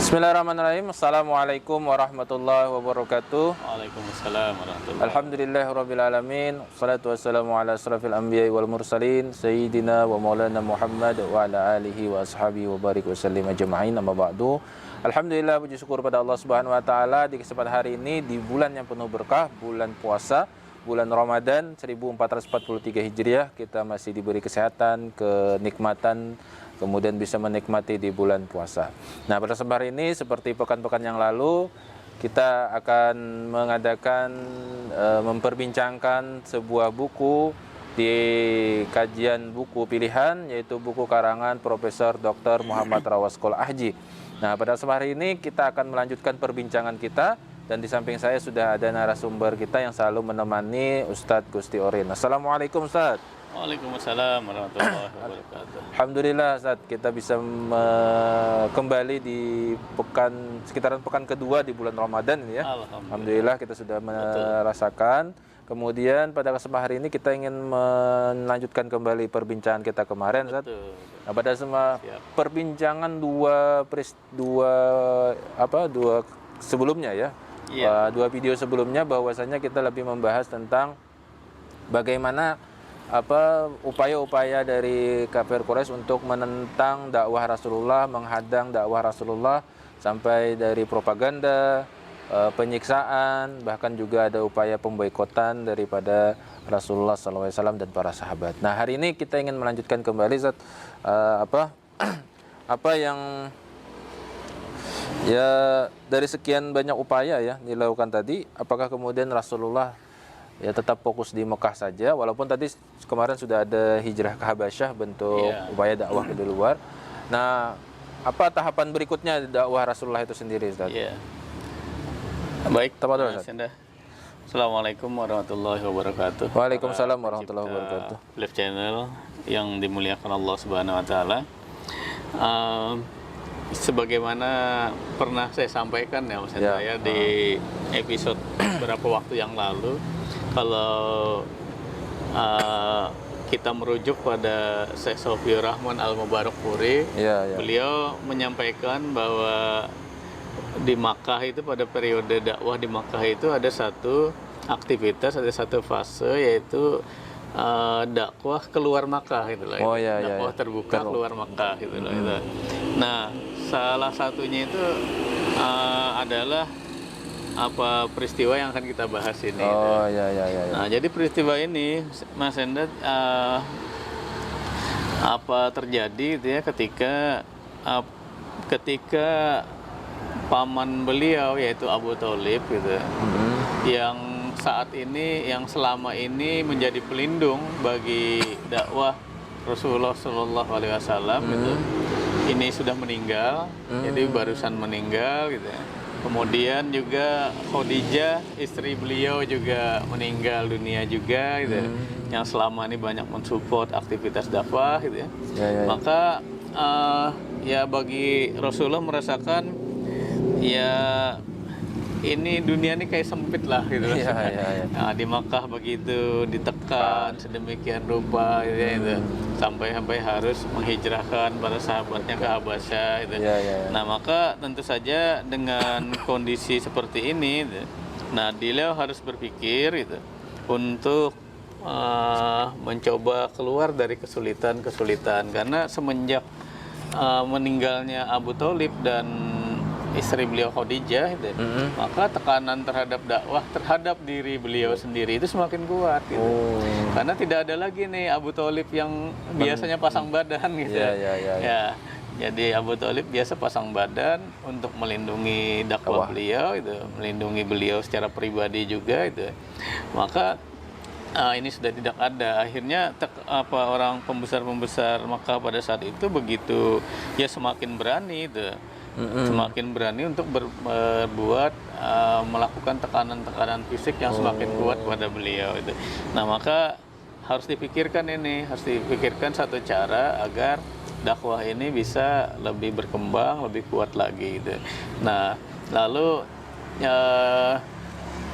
Bismillahirrahmanirrahim. Assalamualaikum warahmatullahi wabarakatuh. Waalaikumsalam warahmatullahi Alhamdulillahirabbil alamin. Wassalatu wassalamu ala asrafil anbiya'i wal mursalin sayyidina wa maulana Muhammad wa ala alihi wa ashabihi wa barik wa sallim ajma'in. Amma ba'du. Alhamdulillah, puji syukur pada Allah Subhanahu wa taala di kesempatan hari ini di bulan yang penuh berkah, bulan puasa, bulan Ramadan 1443 Hijriah, kita masih diberi kesehatan, kenikmatan, kemudian bisa menikmati di bulan puasa. Nah, pada kesempatan ini seperti pekan-pekan yang lalu, kita akan mengadakan memperbincangkan sebuah buku di kajian buku pilihan, yaitu buku karangan Profesor Dr. Muhammad Rawaskol Ahji. Nah, pada kesempatan ini kita akan melanjutkan perbincangan kita, dan di samping saya sudah ada narasumber kita yang selalu menemani Ustadz Gusti Orin. Assalamualaikum Ustadz. Waalaikumsalam warahmatullahi wabarakatuh. Alhamdulillah Ustaz, kita bisa kembali di sekitaran pekan kedua di bulan Ramadan ini ya. Alhamdulillah kita sudah merasakan. Kemudian pada kesempatan hari ini kita ingin melanjutkan kembali perbincangan kita kemarin Ustaz. Nah, pada perbincangan dua sebelumnya ya. Dua video sebelumnya bahwasanya kita lebih membahas tentang bagaimana upaya-upaya dari kafir Quraisy untuk menentang dakwah Rasulullah, menghadang dakwah Rasulullah, sampai dari propaganda, penyiksaan, bahkan juga ada upaya pemboikotan daripada Rasulullah SAW dan para sahabat. Nah, hari ini kita ingin melanjutkan kembali Zat, apa yang ya dari sekian banyak upaya ya dilakukan tadi, apakah kemudian Rasulullah ya tetap fokus di Mekah saja, walaupun tadi kemarin sudah ada hijrah ke Habasyah, bentuk upaya dakwah ke luar. Nah, apa tahapan berikutnya dakwah Rasulullah itu sendiri Ustaz? Baik, Tafadhol Ustaz. Assalamualaikum warahmatullahi wabarakatuh. Waalaikumsalam warahmatullahi wabarakatuh. Live channel yang dimuliakan Allah Subhanahu wa taala. Sebagaimana pernah saya sampaikan ya Mas Hendra ya di episode beberapa waktu yang lalu, kalau kita merujuk pada Syekh Sofiur Rahman Al-Mubarakpuri, beliau menyampaikan bahwa di Makkah itu, pada periode dakwah di Makkah itu ada satu aktivitas, ada satu fase, yaitu dakwah keluar Makkah gitu loh. Dakwah terbuka keluar Makkah gitu loh. Nah, salah satunya itu adalah peristiwa yang akan kita bahas ini. Nah, jadi peristiwa ini Mas Enda terjadi gitu ya ketika paman beliau yaitu Abu Thalib gitu, yang saat ini, yang selama ini menjadi pelindung bagi dakwah Rasulullah Shallallahu Alaihi Wasallam gitu, ini sudah meninggal, jadi barusan meninggal gitu ya. Kemudian juga Khadijah, istri beliau, juga meninggal dunia juga gitu, yang selama ini banyak mensupport aktivitas dakwah gitu ya. Maka ya bagi Rasulullah merasakan ya ini dunia ini kayak sempit lah gitu. Nah, di Makkah begitu ditekan sedemikian rupa gitu, gitu. Sampai harus menghijrahkan para sahabatnya ke Habasyah gitu. Nah, maka tentu saja dengan kondisi seperti ini gitu, nah beliau harus berpikir gitu untuk mencoba keluar dari kesulitan, karena semenjak meninggalnya Abu Thalib dan istri beliau Khadijah gitu, maka tekanan terhadap dakwah terhadap diri beliau sendiri itu semakin kuat gitu. Karena tidak ada lagi nih Abu Thalib yang biasanya pasang badan gitu. Ya, jadi Abu Thalib biasa pasang badan untuk melindungi dakwah beliau itu, melindungi beliau secara pribadi juga itu. Maka ini sudah tidak ada. Akhirnya orang pembesar Makkah pada saat itu begitu ya semakin berani itu. Semakin berani untuk berbuat melakukan tekanan fisik yang semakin kuat pada beliau itu. Nah, maka harus dipikirkan satu cara agar dakwah ini bisa lebih berkembang, lebih kuat lagi gitu. Nah, lalu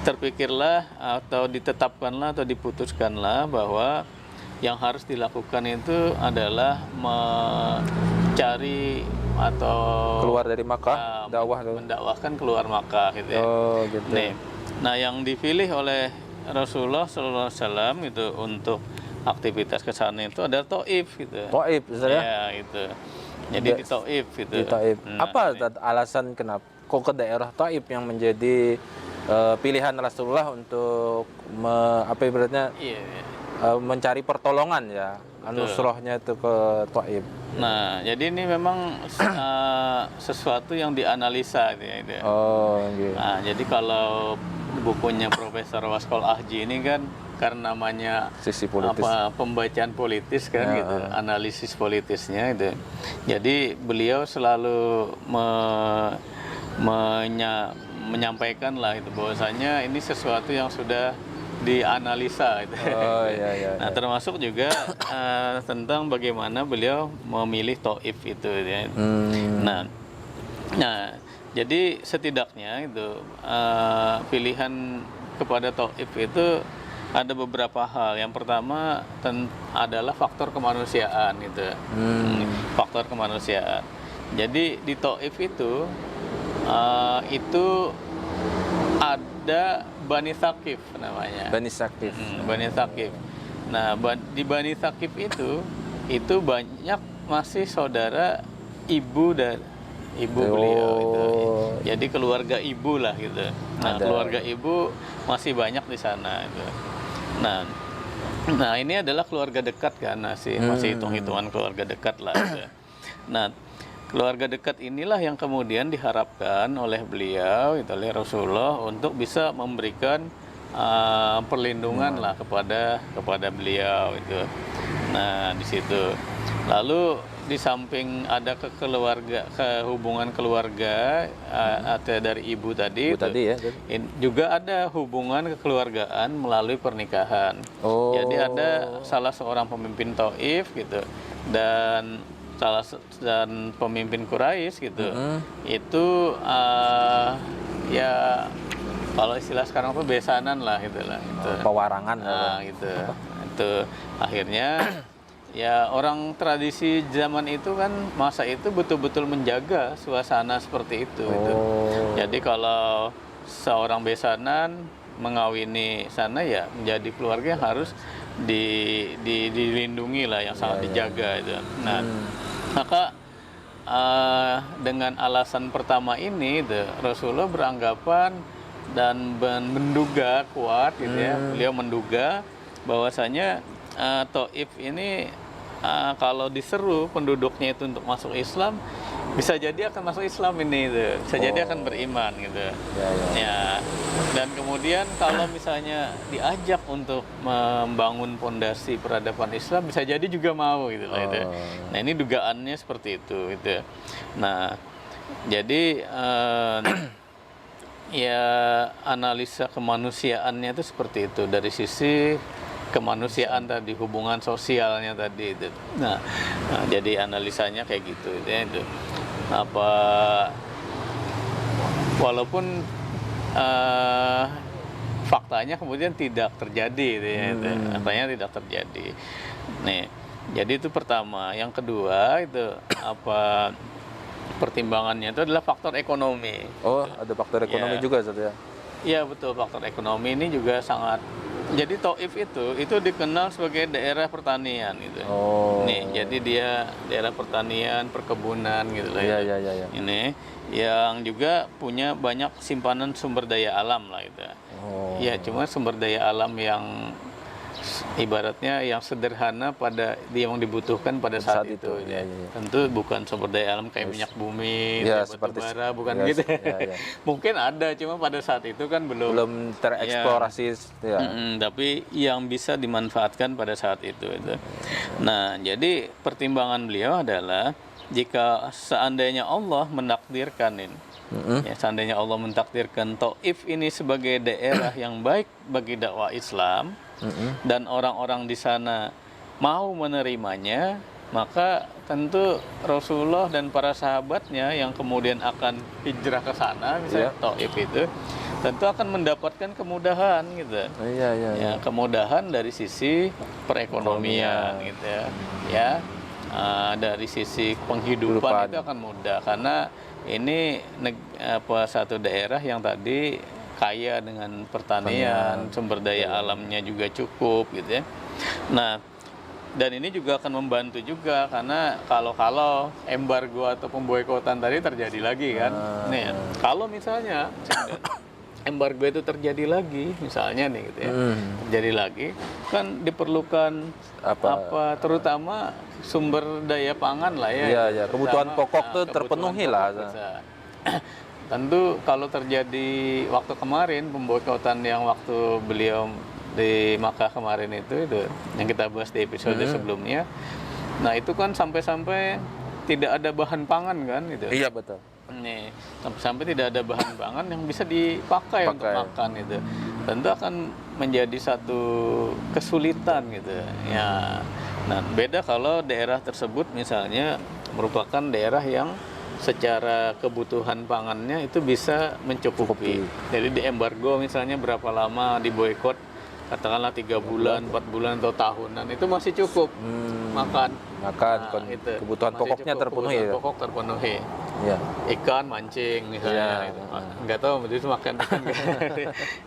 terpikirlah atau ditetapkanlah atau diputuskanlah bahwa yang harus dilakukan itu adalah mencari atau Keluar dari Makkah, dakwah tuh. mendakwahkan keluar Makkah gitu ya. Oh, gitu. Nih, nah yang dipilih oleh Rasulullah SAW itu untuk aktivitas ke sana itu adalah Taif gitu. Taif, Ustaz ya? Ya, itu. Jadi di Taif gitu. Di Taif. Nah, Apa alasan kenapa kok ke daerah Taif yang menjadi pilihan Rasulullah untuk apa ibaratnya iya, iya. mencari pertolongan ya, nusrohnya itu ke Taif. Nah, jadi ini memang sesuatu yang dianalisa gitu ya. Itu. Oh, gitu. Nah, jadi kalau bukunya Profesor Waskol Ahji ini kan karena namanya Sisi politis. pembacaan politis kan gitu, analisis politisnya itu. Jadi beliau selalu menyampaikan lah itu bahwasanya ini sesuatu yang sudah dianalisa gitu. Oh, iya, iya. Nah, termasuk juga tentang bagaimana beliau memilih Taif itu ya. Nah, jadi setidaknya itu pilihan kepada Taif itu ada beberapa hal. Yang pertama adalah faktor kemanusiaan gitu. Faktor kemanusiaan. Jadi di Taif itu ada Bani Thaqif namanya. Bani Thaqif. Bani Thaqif. Nah, di Bani Thaqif itu banyak masih saudara ibu dan ibu beliau itu. Jadi keluarga ibu lah gitu. Nah, keluarga ibu masih banyak di sana itu. Nah, ini adalah keluarga dekat kan, masih hitung-hitungan keluarga dekat lah gitu. Nah, keluarga dekat inilah yang kemudian diharapkan oleh beliau, itu oleh Rasulullah untuk bisa memberikan perlindungan lah kepada beliau itu. Nah, di situ. Lalu di samping ada hubungan keluarga atau dari ibu tadi, ya, juga ada hubungan kekeluargaan melalui pernikahan. Jadi ada salah seorang pemimpin Taif gitu dan pemimpin Quraisy gitu. Itu ya kalau istilah sekarang tuh besanan lah gitu lah. Pewarangan gitu. Itu akhirnya ya orang tradisi zaman itu kan masa itu betul-betul menjaga suasana seperti itu. Jadi kalau seorang besanan mengawini sana ya menjadi keluarga yang harus dilindungi lah, yang sangat dijaga itu. Nah, maka dengan alasan pertama ini Rasulullah beranggapan dan menduga kuat gitu ya. Beliau menduga bahwasanya Taif ini kalau diseru penduduknya itu untuk masuk Islam, bisa jadi akan masuk Islam ini gitu. Bisa jadi akan beriman gitu. Ya. Dan kemudian kalau misalnya diajak untuk membangun pondasi peradaban Islam, bisa jadi juga mau gitu lah itu. Nah, ini dugaannya seperti itu gitu. Nah, jadi ya analisa kemanusiaannya itu seperti itu dari sisi kemanusiaan tadi, hubungan sosialnya tadi itu. Nah, jadi analisanya kayak gitu ya, itu. Walaupun faktanya kemudian tidak terjadi gitu ya, itu. Faktanya tidak terjadi. Nih, jadi itu pertama. Yang kedua itu pertimbangannya itu adalah faktor ekonomi. Ada faktor ekonomi juga, Ustaz ya? Iya, betul, faktor ekonomi ini juga sangat. Jadi Taif itu dikenal sebagai daerah pertanian gitu. Nih, jadi dia daerah pertanian, perkebunan gitu lah. Iya. Ini yang juga punya banyak simpanan sumber daya alam lah gitu. Ya, cuma sumber daya alam yang ibaratnya yang sederhana yang dibutuhkan pada saat itu. Ya. Tentu bukan sumber daya alam kayak minyak bumi, batu bara, bukan gitu. Mungkin ada, cuma pada saat itu kan belum tereksplorasi. Tapi yang bisa dimanfaatkan pada saat itu. Nah, jadi pertimbangan beliau adalah jika seandainya Allah mentakdirkan ini, seandainya Allah mentakdirkan Taif ini sebagai daerah yang baik bagi dakwah Islam, dan orang-orang di sana mau menerimanya, maka tentu Rasulullah dan para sahabatnya yang kemudian akan hijrah ke sana, misalnya Taif itu, tentu akan mendapatkan kemudahan gitu. Ya, kemudahan dari sisi perekonomian gitu ya. dari sisi penghidupan itu akan mudah karena ini satu daerah yang tadi kaya dengan pertanian, sumber daya alamnya juga cukup gitu ya. Nah, dan ini juga akan membantu juga karena kalau embargo atau pemboikotan tadi terjadi lagi kan. Nih, kalau misalnya embargo itu terjadi lagi misalnya nih gitu ya. Terjadi lagi kan diperlukan apa terutama sumber daya pangan lah ya. Iya, ya, kebutuhan pokok tuh terpenuhi lah. Tentu kalau terjadi waktu kemarin pemboikotan yang waktu beliau di Makkah kemarin itu yang kita bahas di episode sebelumnya. Nah, itu kan sampai-sampai tidak ada bahan pangan kan gitu. Iya, betul. Nih, sampai tidak ada bahan pangan yang bisa dipakai untuk makan itu. Tentu akan menjadi satu kesulitan gitu. Ya. Nah, beda kalau daerah tersebut misalnya merupakan daerah yang secara kebutuhan pangannya itu bisa mencukupi. Jadi di embargo misalnya berapa lama, diboikot katakanlah 3 bulan, 4 bulan atau tahunan, itu masih cukup makan. Itu kebutuhan pokoknya cukup, terpenuhi. Kebutuhan pokok terpenuhi. Ya. Ikan mancing misalnya, gitu. Nggak tahu itu makan ikan.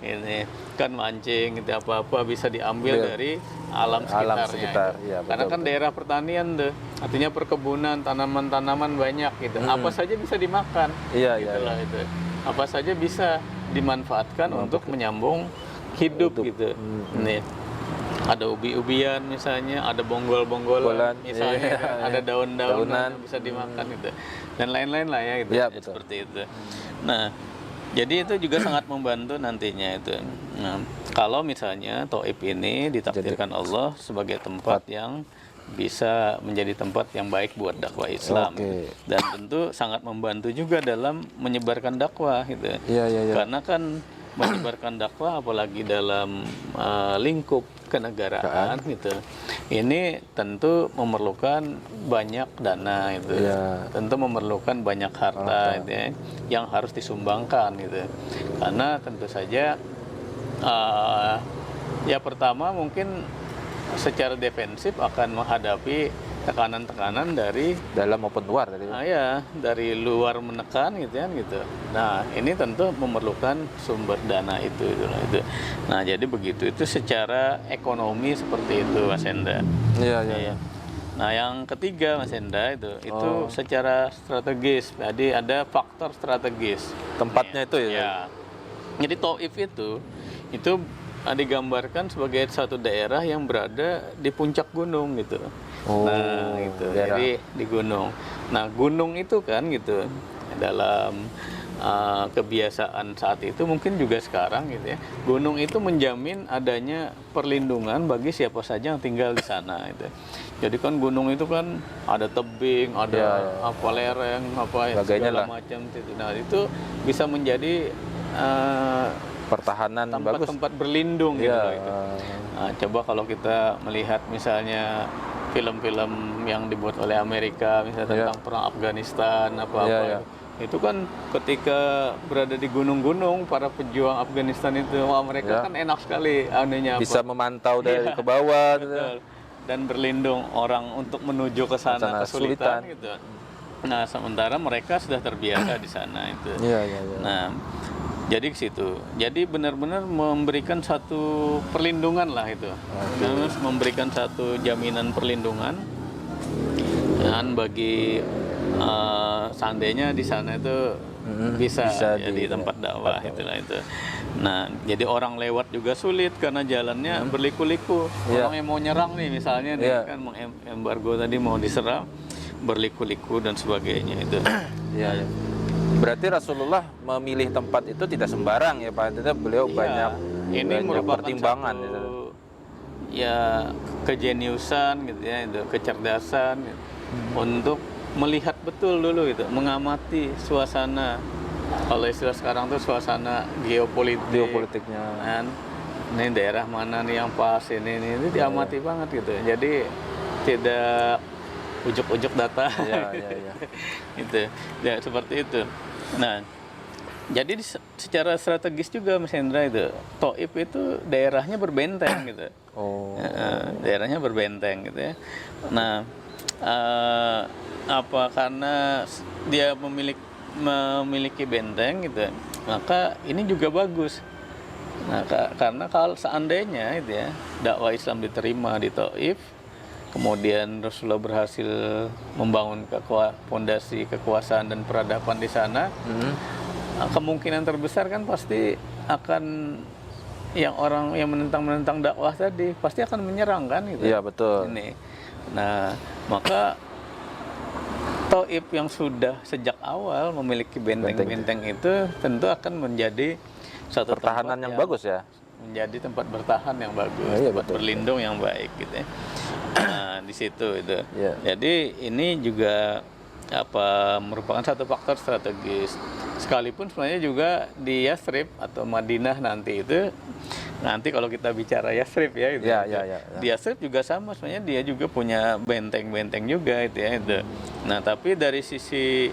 Ini ikan mancing, itu apa-apa bisa diambil dari alam sekitarnya. Ya, karena kan daerah pertanian tuh, artinya perkebunan, tanaman-tanaman banyak gitu. Apa saja bisa dimakan. Iya, Itu. Apa saja bisa dimanfaatkan untuk menyambung hidup gitu. Nih, ada ubi-ubian misalnya, ada bonggol-bonggolan misalnya, ada daun-daunan yang bisa dimakan gitu, dan lain-lain lah ya gitu. Ya, seperti itu. Nah, jadi itu juga sangat membantu nantinya itu. Nah, kalau misalnya Taif ini ditakdirkan Allah sebagai tempat yang bisa menjadi tempat yang baik buat dakwah Islam, dan tentu sangat membantu juga dalam menyebarkan dakwah gitu. Karena kan menyebarkan dakwah apalagi dalam lingkup kenegaraan gitu, ini tentu memerlukan banyak dana itu, tentu memerlukan banyak harta gitu ya, yang harus disumbangkan gitu. Karena tentu saja ya pertama mungkin secara defensif akan menghadapi tekanan-tekanan dari dalam maupun luar dari luar menekan gitu kan gitu. Nah, ini tentu memerlukan sumber dana itu. Nah, jadi begitu itu secara ekonomi seperti itu, Mas Hendra. Iya. Nah, yang ketiga Mas Hendra itu secara strategis. Jadi ada faktor strategis. Tempatnya itu ya. Ya. Jadi Taif itu digambarkan sebagai satu daerah yang berada di puncak gunung gitu. Nah, gitu. Jadi di gunung. Nah, gunung itu kan gitu dalam kebiasaan saat itu mungkin juga sekarang gitu ya. Gunung itu menjamin adanya perlindungan bagi siapa saja yang tinggal di sana gitu. Jadi kan gunung itu kan ada tebing, ada apa lereng, apa segala macam gitu. Nah, itu bisa menjadi pertahanan tempat berlindung gitu loh itu. Nah, coba kalau kita melihat misalnya film-film yang dibuat oleh Amerika misalnya tentang perang Afghanistan apa-apa itu kan ketika berada di gunung-gunung para pejuang Afghanistan itu mereka kan enak sekali anunya bisa memantau dari ke bawah dan berlindung orang untuk menuju ke sana kesulitan gitu. Nah, sementara mereka sudah terbiasa di sana itu. Nah, jadi ke situ. Jadi benar-benar memberikan satu perlindungan lah itu. Terus memberikan satu jaminan perlindungan dan bagi seandainya di sana itu bisa jadi tempat dakwah itulah itu. Nah, jadi orang lewat juga sulit karena jalannya berliku-liku. Orang yang mau nyerang nih misalnya nih kan embargo tadi mau diserang berliku-liku dan sebagainya itu. Berarti Rasulullah memilih tempat itu tidak sembarang ya Pak. Itu beliau banyak pertimbangan satu, ya kejeniusan gitu ya, itu kecerdasan gitu, untuk melihat betul dulu gitu, mengamati suasana. Kalau istilah sekarang tuh suasana geopolitiknya. Kan? Ini daerah mana nih yang pas ini diamati banget gitu. Jadi tidak ujuk-ujuk data. Itu. Ya seperti itu. Nah, jadi secara strategis juga Mas Hendra itu Taif itu daerahnya berbenteng gitu. Daerahnya berbenteng gitu ya. Nah, karena dia memiliki benteng gitu, maka ini juga bagus. Nah, karena kalau seandainya gitu ya, dakwah Islam diterima di Taif, kemudian Rasulullah berhasil membangun fondasi kekuasaan dan peradaban di sana, kemungkinan terbesar kan pasti akan yang orang yang menentang dakwah tadi pasti akan menyerang kan gitu. Iya, betul. Ini. Nah, maka Taif yang sudah sejak awal memiliki benteng-benteng itu tentu akan menjadi satu Pertahanan tempat yang bagus ya. menjadi tempat bertahan yang bagus, Iya, tempat betul. berlindung yang baik gitu ya. Nah, di situ itu. Iya. Jadi ini juga merupakan satu faktor strategis. Sekalipun sebenarnya juga di Yathrib atau Madinah nanti kalau kita bicara Yathrib ya itu. Ya. Di Yathrib juga sama sebenarnya, dia juga punya benteng-benteng juga itu ya itu. Nah, tapi dari sisi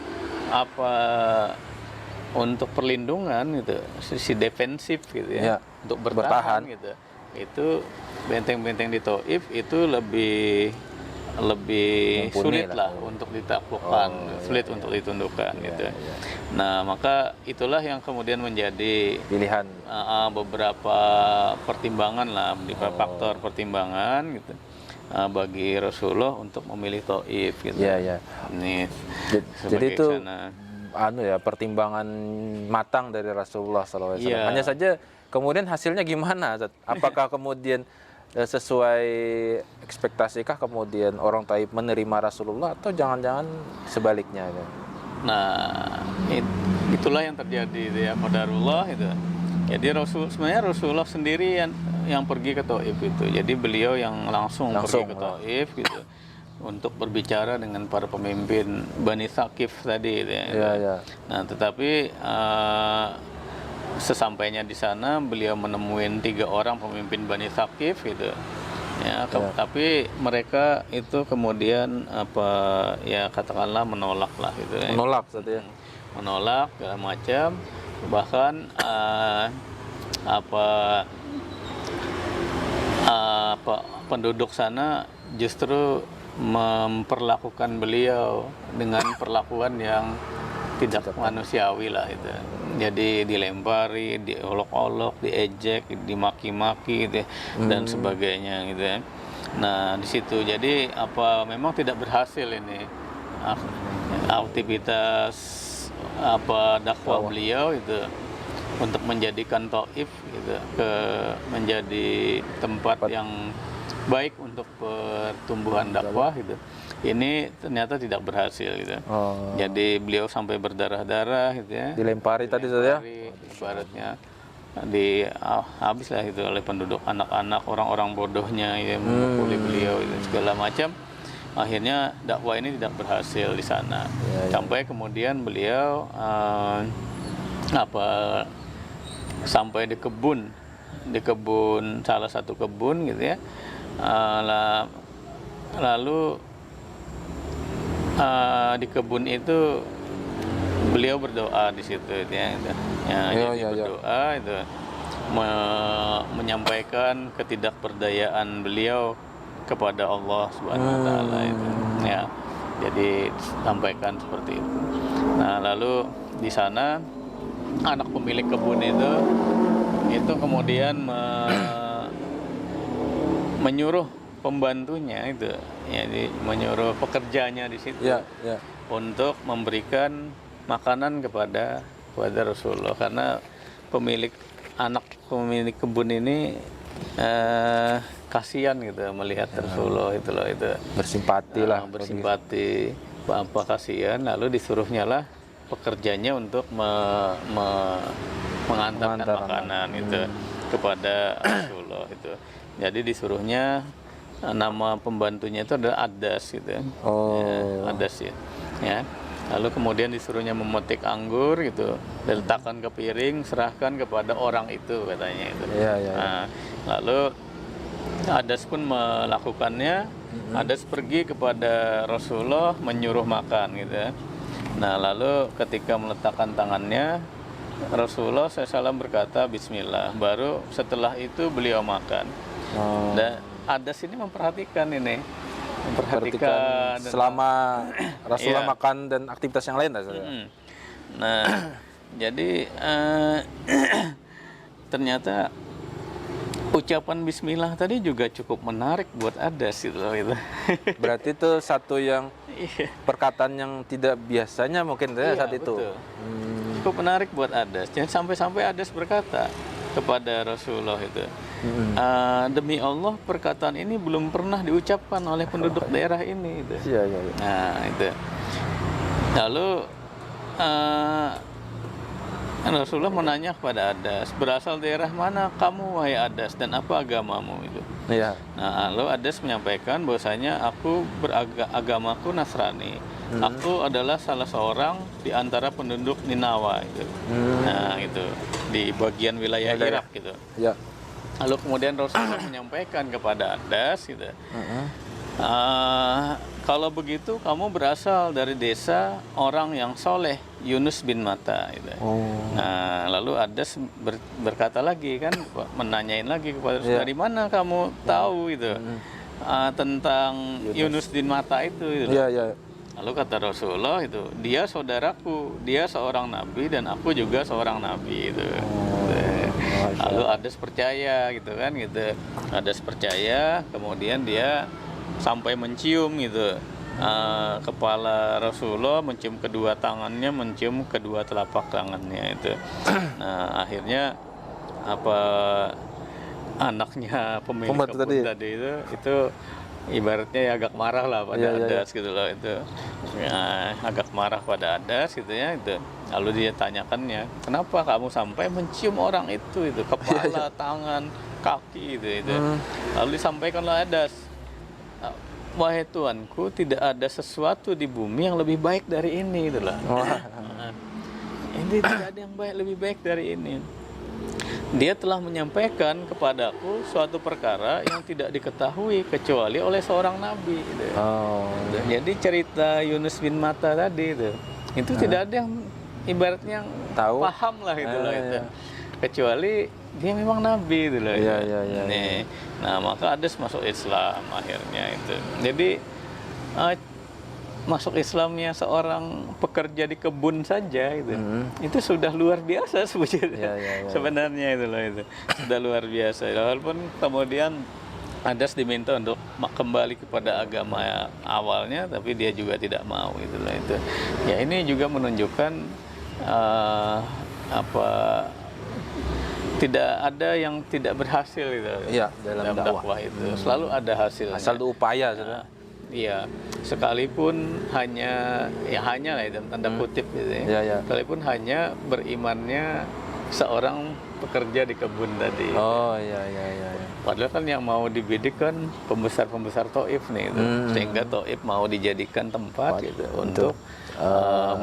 untuk perlindungan gitu, sisi defensif gitu ya, untuk bertahan gitu. Itu benteng-benteng di Taif itu lebih Mumpuni sulit lah. lah untuk ditaklukkan, sulit untuk ditundukkan gitu. Nah, maka itulah yang kemudian menjadi Pilihan. beberapa pertimbangan lah, beberapa faktor pertimbangan gitu bagi Rasulullah untuk memilih Taif gitu. Iya. Ini Jadi sebagai itu sana. Pertimbangan matang dari Rasulullah SAW. Iya. Hanya saja kemudian hasilnya gimana, Ustaz? Apakah kemudian sesuai ekspektasikah kemudian orang Taif menerima Rasulullah atau jangan-jangan sebaliknya? Nah, itulah yang terjadi itu ya, qadarullah itu. Jadi sebenarnya Rasulullah sendiri yang pergi ke Taif itu. Jadi beliau yang langsung pergi ke Taif gitu untuk berbicara dengan para pemimpin Bani Thaqif tadi gitu ya. Iya. Nah, tetapi sesampainya di sana beliau menemuin 3 orang pemimpin Bani Thaqif gitu. Ya, tapi mereka itu kemudian katakanlah menolak lah gitu ya. Menolak Ustaz ya. Menolak segala macam, bahkan penduduk sana justru memperlakukan beliau dengan perlakuan yang tidak manusiawi lah itu. Jadi dilempari, diolok-olok, diejek, dimaki-maki gitu, dan sebagainya gitu ya. Nah, di situ jadi memang tidak berhasil ini aktivitas dakwah beliau itu untuk menjadikan Taif gitu menjadi tempat yang baik untuk pertumbuhan dakwah gitu. Ini ternyata tidak berhasil gitu. Jadi beliau sampai berdarah-darah gitu ya. Dilempari tadi saja. Ibaratnya habis lah itu oleh penduduk, anak-anak, orang-orang bodohnya yang memukuli beliau itu segala macam. Akhirnya dakwah ini tidak berhasil di sana. Sampai kemudian beliau sampai di kebun, salah satu kebun gitu ya. Lalu di kebun itu beliau berdoa di situ ya. Berdoa itu menyampaikan ketidakberdayaan beliau kepada Allah Subhanahu wa taala itu. Ya. Jadi sampaikan seperti itu. Nah, lalu di sana anak pemilik kebun itu kemudian menyuruh pembantunya itu, jadi menyuruh pekerjanya di situ untuk memberikan makanan kepada Rasulullah, karena anak pemilik kebun ini kasihan gitu melihat Rasulullah itu bersimpati kasihan, lalu disuruhnya lah pekerjanya untuk mengantarkan makanan itu kepada Rasulullah itu. Jadi disuruhnya, nama pembantunya itu adalah Adas gitu. Adas ya. Lalu kemudian disuruhnya memetik anggur gitu, diletakkan ke piring, serahkan kepada orang itu katanya itu. Nah, lalu Adas pun melakukannya. Adas pergi kepada Rasulullah menyuruh makan gitu ya. Nah, lalu ketika meletakkan tangannya, Rasulullah SAW berkata Bismillah. Baru setelah itu beliau makan. Dan Adas ini memperhatikan ini. memperhatikan dan- selama Rasulullah Iya. makan dan aktivitas yang lain lah. Ustaz. Nah, jadi ternyata ucapan Bismillah tadi juga cukup menarik buat Adas gitu loh itu. Berarti itu satu yang Iya. perkataan yang tidak biasanya mungkin ya, saat itu. Betul. Cukup menarik buat Adas. Jangan sampai-sampai Adas berkata kepada Rasulullah itu, demi Allah perkataan ini belum pernah diucapkan oleh penduduk daerah ini. Gitu. Iya, iya, iya. Nah itu. Lalu Rasulullah menanya kepada Adas, berasal daerah mana kamu wahai Adas dan apa agamamu itu? Iya. Nah, lalu Adas menyampaikan bahwasanya aku agamaku Nasrani. Aku adalah salah seorang di antara penduduk Ninawa itu. Nah, itu di bagian wilayah Irak gitu. Ya. Lalu kemudian Rasulullah menyampaikan kepada Adas gitu. Kalau begitu kamu berasal dari desa orang yang soleh, Yunus bin Matta gitu. Nah, lalu Adas berkata lagi kan, menanyain lagi kepada Rasulullah, dari mana kamu tahu itu tentang Yunus bin Matta itu gitu. Iya, iya. Lalu kata Rasulullah itu, dia saudaraku, dia seorang nabi dan aku juga seorang nabi itu. Lalu Adas percaya gitu kan gitu. Adas percaya, kemudian dia sampai mencium gitu kepala Rasulullah, mencium kedua tangannya, mencium kedua telapak tangannya itu. Nah akhirnya apa anaknya pemilik Pembantu kebun tadi itu ibaratnya ya agak marah lah pada Adas gitu loh itu. Ya, agak marah pada Adas gitu ya itu. Lalu dia tanyakannya, kenapa kamu sampai mencium orang itu kepala, tangan, kaki itu. Lalu disampaikanlah Adas, wahai Tuanku, tidak ada sesuatu di bumi yang lebih baik dari ini gitu loh. Ini tidak ada yang lebih baik dari ini. Dia telah menyampaikan kepadaku suatu perkara yang tidak diketahui kecuali oleh seorang nabi gitu. Jadi cerita Yunus bin Matta tadi itu tidak ada yang ibaratnya yang Tahu. paham lah gitu loh itu. Kecuali dia memang nabi gitu loh. Iya. Nah, maka Adas masuk Islam akhirnya itu. Jadi masuk Islamnya seorang pekerja di kebun saja itu sudah luar biasa sebetulnya. Sebenarnya itu loh itu sudah luar biasa. Walaupun kemudian Adas diminta untuk kembali kepada agama awalnya, tapi dia juga tidak mau itu loh itu. Ya ini juga menunjukkan tidak ada yang tidak berhasil gitu. Iya, dalam dakwah itu selalu ada hasilnya. Asal upaya sudah. Iya, sekalipun hanya lah itu tanda kutip gitu ya. Iya. Sekalipun hanya berimannya seorang pekerja di kebun tadi. Iya. Padahal kan yang mau dibidik kan pembesar-pembesar Taif nih itu. Sehingga Taif mau dijadikan tempat gitu untuk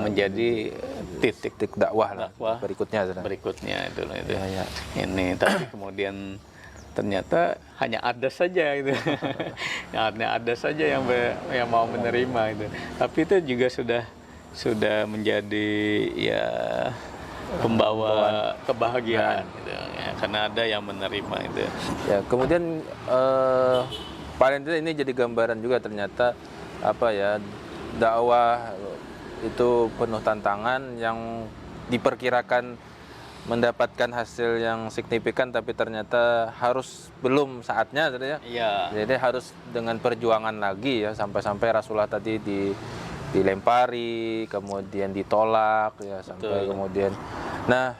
menjadi titik dakwah berikutnya sudah. Berikutnya itu loh itu. Iya. Ini tapi kemudian ternyata hanya Adas saja itu. Hanya Adas saja yang mau menerima itu. Tapi itu juga sudah menjadi ya pembawa kebahagiaan gitu. Ya, karena ada yang menerima itu. Ya, kemudian paling tidak ini jadi gambaran juga ternyata dakwah itu penuh tantangan yang diperkirakan mendapatkan hasil yang signifikan, tapi ternyata belum saatnya ya. Iya. Jadi harus dengan perjuangan lagi ya, sampai Rasulullah tadi dilempari, kemudian ditolak ya, sampai kemudian. Nah,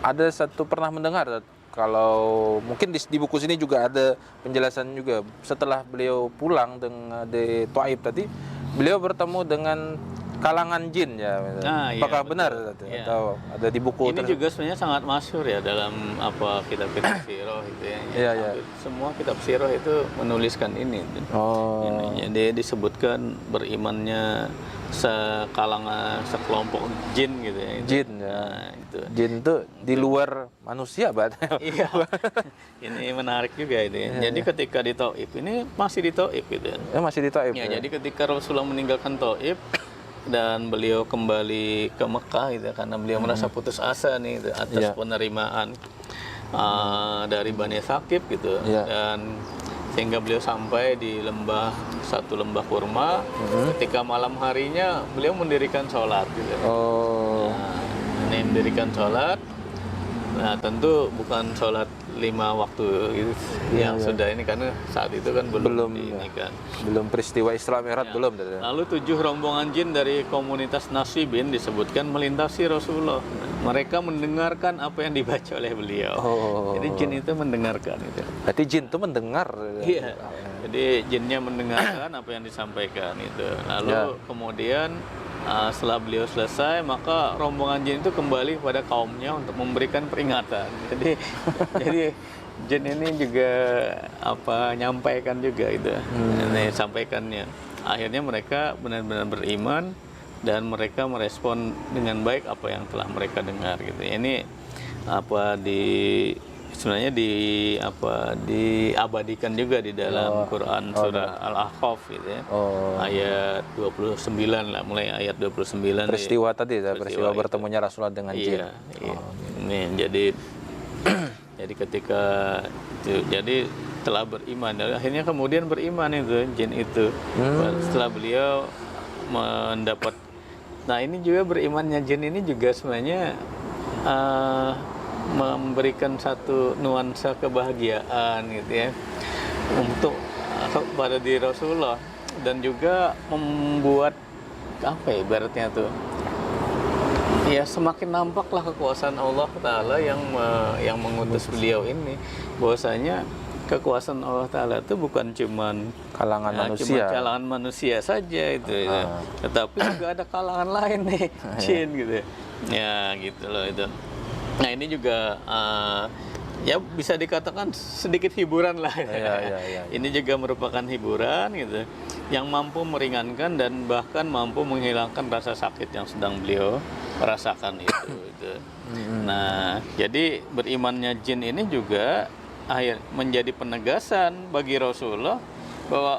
ada satu pernah mendengar kalau mungkin di buku sini juga ada penjelasan juga, setelah beliau pulang di Taif tadi, beliau bertemu dengan kalangan jin ya. Apakah benar atau ada di buku ini juga sebenarnya sangat masyhur ya dalam kitab-kitab sirah itu ya. Iya. Semua kitab sirah itu menuliskan ini. Jadi disebutkan berimannya sekelompok jin gitu ya. Jin ya. Nah, itu. Jin itu di luar manusia berarti. Iya. Ini menarik juga itu ya. Jadi ketika di Taif, ini masih di Taif gitu ya. Masih di Taif. Ya, jadi ketika Rasulullah meninggalkan Taif dan beliau kembali ke Mekah gitu, karena beliau merasa putus asa nih atas penerimaan dari Bani Saqif gitu. Dan sehingga beliau sampai di satu lembah kurma. Ketika malam harinya beliau mendirikan sholat gitu. Oh. Nah, ini mendirikan sholat. Nah, tentu bukan sholat 5 waktu gitu, yang sudah ini, karena saat itu kan belum ini kan. Belum peristiwa Isra Mi'raj, belum. Lalu 7 rombongan jin dari komunitas Nasibin disebutkan melintasi Rasulullah. Mereka mendengarkan apa yang dibaca oleh beliau. Jadi jin itu mendengarkan itu. Berarti jin itu mendengar. Iya. Jadi jinnya mendengarkan apa yang disampaikan itu. Lalu kemudian setelah beliau selesai, maka rombongan jin itu kembali kepada kaumnya untuk memberikan peringatan. Jadi jin ini juga nyampaikan juga itu. Ini sampaikannya. Akhirnya mereka benar-benar beriman dan mereka merespon dengan baik apa yang telah mereka dengar gitu. Ini sebenarnya diabadikan juga di dalam Quran surah Al-Ahqaf gitu ya. Ayat 29 lah, mulai ayat 29. Peristiwa tadi ya, peristiwa bertemunya Rasulullah dengan jin. Iya. Ini jadi ketika jadi telah beriman, dan akhirnya kemudian beriman itu jin itu. Setelah beliau mendapat, nah ini juga berimannya jin ini juga sebenarnya memberikan satu nuansa kebahagiaan gitu ya untuk pada diri Rasulullah, dan juga membuat ibaratnya tuh ya semakin nampaklah kekuasaan Allah Ta'ala yang mengutus beliau ini, bahwasanya kekuasaan Allah Ta'ala itu bukan cuman kalangan manusia. Cuma kalangan manusia saja itu ya. Tetapi juga ada kalangan lain nih, jin gitu ya, gitu loh itu. Nah ini juga ya bisa dikatakan sedikit hiburan lah. Ini juga merupakan hiburan gitu, yang mampu meringankan dan bahkan mampu menghilangkan rasa sakit yang sedang beliau rasakan itu. Nah jadi berimannya jin ini juga menjadi penegasan bagi Rasulullah bahwa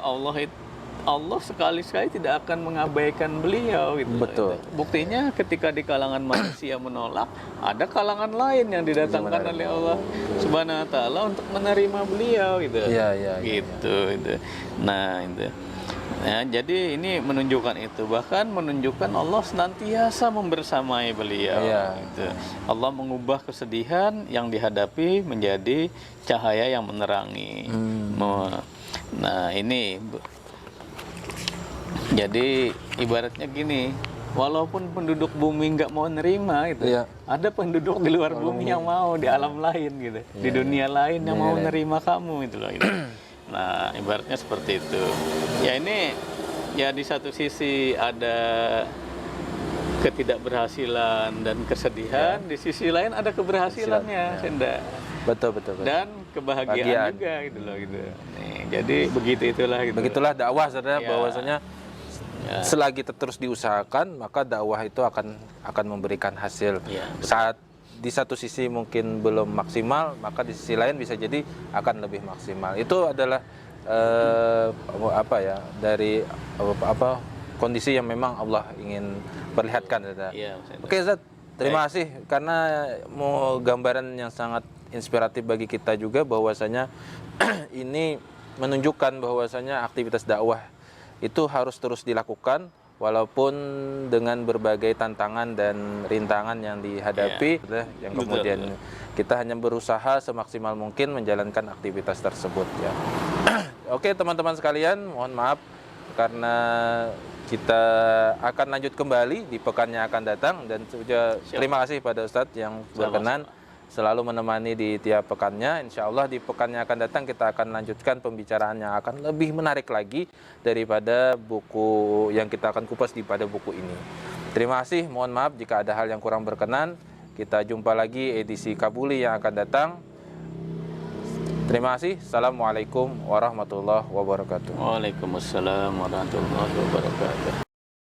Allah sekali-sekali tidak akan mengabaikan beliau gitu. Betul. Buktinya ketika di kalangan manusia menolak, ada kalangan lain yang didatangkan oleh Allah Subhanahu wa taala untuk menerima beliau gitu. Gitu. Nah, itu. Ya, jadi ini menunjukkan itu, bahkan menunjukkan Allah senantiasa membersamai beliau gitu. Allah mengubah kesedihan yang dihadapi menjadi cahaya yang menerangi. Nah, ini jadi ibaratnya gini, walaupun penduduk bumi nggak mau nerima gitu, ada penduduk di luar bumi yang mau, di alam lain gitu, di dunia lain yang mau nerima kamu itu loh. Gitu. Nah ibaratnya seperti itu. Ya ini ya di satu sisi ada ketidakberhasilan dan kesedihan, di sisi lain ada keberhasilannya, Senda. Betul. Dan kebahagiaan juga gitu loh gitu. Nih, jadi itulah gitu. Begitulah dakwah, saudara, bahwasanya selagi terus diusahakan, maka dakwah itu akan memberikan hasil. Saat di satu sisi mungkin belum maksimal, maka di sisi lain bisa jadi akan lebih maksimal. Itu adalah dari kondisi yang memang Allah ingin perlihatkan, saudara. Oke, Ustaz, terima kasih karena mau gambaran yang sangat inspiratif bagi kita juga, bahwasanya ini menunjukkan bahwasanya aktivitas dakwah itu harus terus dilakukan walaupun dengan berbagai tantangan dan rintangan yang dihadapi, yang kemudian kita hanya berusaha semaksimal mungkin menjalankan aktivitas tersebut ya. Oke, teman-teman sekalian, mohon maaf karena kita akan lanjut kembali di pekan yang akan datang, dan terima kasih pada Ustadz yang berkenan selalu menemani di tiap pekannya. Insya Allah di pekan yang akan datang kita akan lanjutkan pembicaraan yang akan lebih menarik lagi daripada buku yang kita akan kupas pada buku ini. Terima kasih, mohon maaf jika ada hal yang kurang berkenan. Kita jumpa lagi edisi Kabuli yang akan datang. Terima kasih. Assalamualaikum warahmatullahi wabarakatuh. Waalaikumsalam warahmatullahi wabarakatuh.